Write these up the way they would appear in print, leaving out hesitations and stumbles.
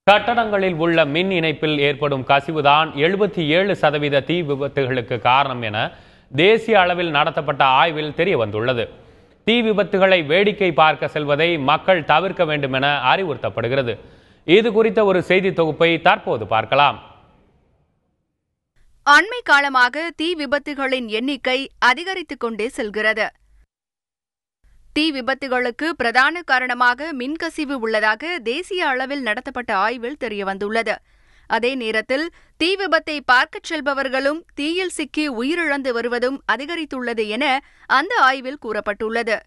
கட்டடங்களில் உள்ள மின் இணைப்பில் ஏற்படும் கசிவுதான் 77% தீ விபத்துகளுக்கு காரணம் என தேசிய அளவில் நடத்தப்பட்ட ஆய்வில் தெரிய வந்துள்ளது. தீ விபத்துகளை வேடிக்கை பார்க்க செல்வதை மக்கள் தவிர்க்க வேண்டும் என அறிவுறுத்தப்படுகிறது. இது குறித்த ஒரு செய்தி தொகுப்பை தற்போது பார்க்கலாம். அண்மை காலமாக தீ விபத்துகளின் எண்ணிக்கை அதிகரித்துக் கொண்டே செல்கிறது. தீ விபத்துகளுக்கு பிரதான காரணமாக மின்கசிவு உள்ளதாக தேசிய அளவில் நடத்தப்பட்ட ஆய்வில் தெரியவந்துள்ளது. அதே நேரத்தில் தீ விபத்தை பார்க்கச் செல்பவர்களும் தீயில் சிக்கி உயிரிழந்து வருவதும் அதிகரித்துள்ளது என அந்த ஆய்வில் கூறப்பட்டுள்ளது.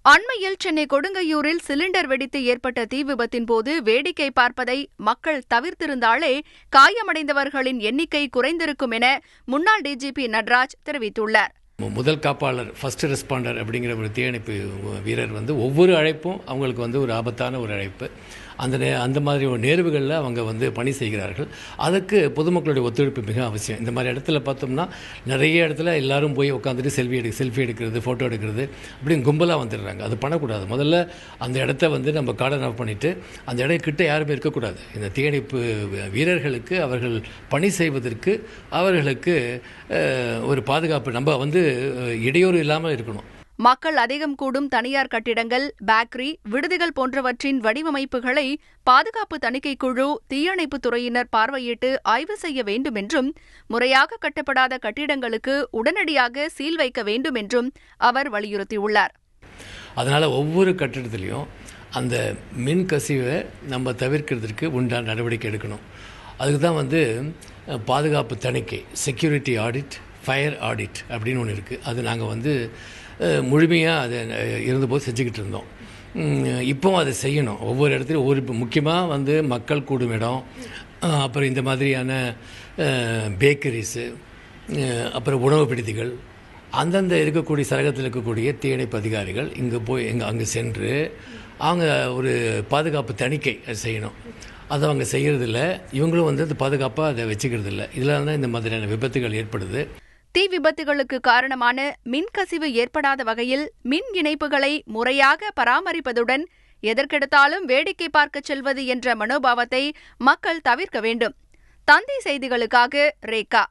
அண்மையில் சென்னை கொடுங்கையூரில் சிலிண்டர் வெடித்து ஏற்பட்ட தீ விபத்தின் போது வேடிக்கை பார்ப்பதை மக்கள் தவிர்த்திருந்தாலே காயமடைந்தவர்களின் எண்ணிக்கை குறைந்திருக்கும் என முன்னாள் டிஜிபி நடராஜ் தெரிவித்துள்ளார். முதல் காப்பாளர் ஃபர்ஸ்ட் ரெஸ்பாண்டர் அப்படிங்கிற ஒரு தீயணைப்பு வீரர் ஒவ்வொரு அழைப்பும் அவங்களுக்கு ஒரு ஆபத்தான ஒரு அழைப்பு. அந்த மாதிரி ஒரு நேர்வுகளில் அவங்க பணி செய்கிறார்கள். அதுக்கு பொதுமக்களுடைய ஒத்துழைப்பு மிக அவசியம். இந்த மாதிரி இடத்துல பார்த்தோம்னா நிறைய இடத்துல எல்லாரும் போய் உட்காந்துட்டு செல்ஃபி எடுக்கிறது, ஃபோட்டோ எடுக்கிறது அப்படின்னு கும்பலாக வந்துடுறாங்க. அது பண்ணக்கூடாது. முதல்ல அந்த இடத்த நம்ம கார்டன் ஆஃப் பண்ணிவிட்டு அந்த இடம் கிட்ட யாருமே இருக்கக்கூடாது. இந்த தீயணைப்பு வீரர்களுக்கு அவர்கள் பணி செய்வதற்கு அவர்களுக்கு ஒரு பாதுகாப்பு நம்ம இடையூறு இல்லாமல் இருக்கணும். மக்கள் அதிகம் கூடும் தனியார் கட்டிடங்கள், பேக்கரி, விடுதிகள் போன்றவற்றின் வடிவமைப்புகளை பாதுகாப்பு தணிக்கை குழு, தீயணைப்புத் துறையினர் பார்வையிட்டு ஆய்வு செய்ய வேண்டும் என்றும், முறையாக கட்டப்படாத கட்டிடங்களுக்கு உடனடியாக சீல் வைக்க வேண்டும் என்றும் அவர் வலியுறுத்தியுள்ளார். அதனால் ஒவ்வொரு கட்டிடத்திலையும் அந்த மின் கசிவை நம்ம தவிர்க்கிறதுக்கு உண்டான நடவடிக்கை எடுக்கணும். அதுக்கு தான் பாதுகாப்பு தணிக்கை, செக்யூரிட்டி ஆடிட், ஃபயர் ஆடிட் அப்படின்னு ஒன்று இருக்குது. அது நாங்கள் முழுமையாக அதை இருந்தபோது செஞ்சுக்கிட்டு இருந்தோம். இப்போவும் அதை செய்யணும். ஒவ்வொரு இடத்துலையும் ஒவ்வொரு முக்கியமாக மக்கள் கூடும் இடம், அப்புறம் இந்த மாதிரியான பேக்கரிஸு, அப்புறம் உணவு விடுதிகள், அந்தந்த இருக்கக்கூடிய சரகத்தில் இருக்கக்கூடிய தீயணைப்பு அதிகாரிகள் அங்கே சென்று அவங்க ஒரு பாதுகாப்பு தணிக்கை செய்யணும். அதை அவங்க செய்கிறதில்ல. இவங்களும் அந்த பாதுகாப்பாக அதை வச்சுக்கிறதில்ல. இதில் தான் இந்த மாதிரியான விபத்துகள் ஏற்படுது. தீ விபத்துகளுக்கு காரணமான மின்கசிவு ஏற்படாத வகையில் மின் இணைப்புகளை முறையாக பராமரிப்பதுடன் எதற்கெடுத்தாலும் வேடிக்கை பார்க்கச் செல்வது என்ற மனோபாவத்தை மக்கள் தவிர்க்க வேண்டும். தந்தி செய்திகளுக்காக ரேகா.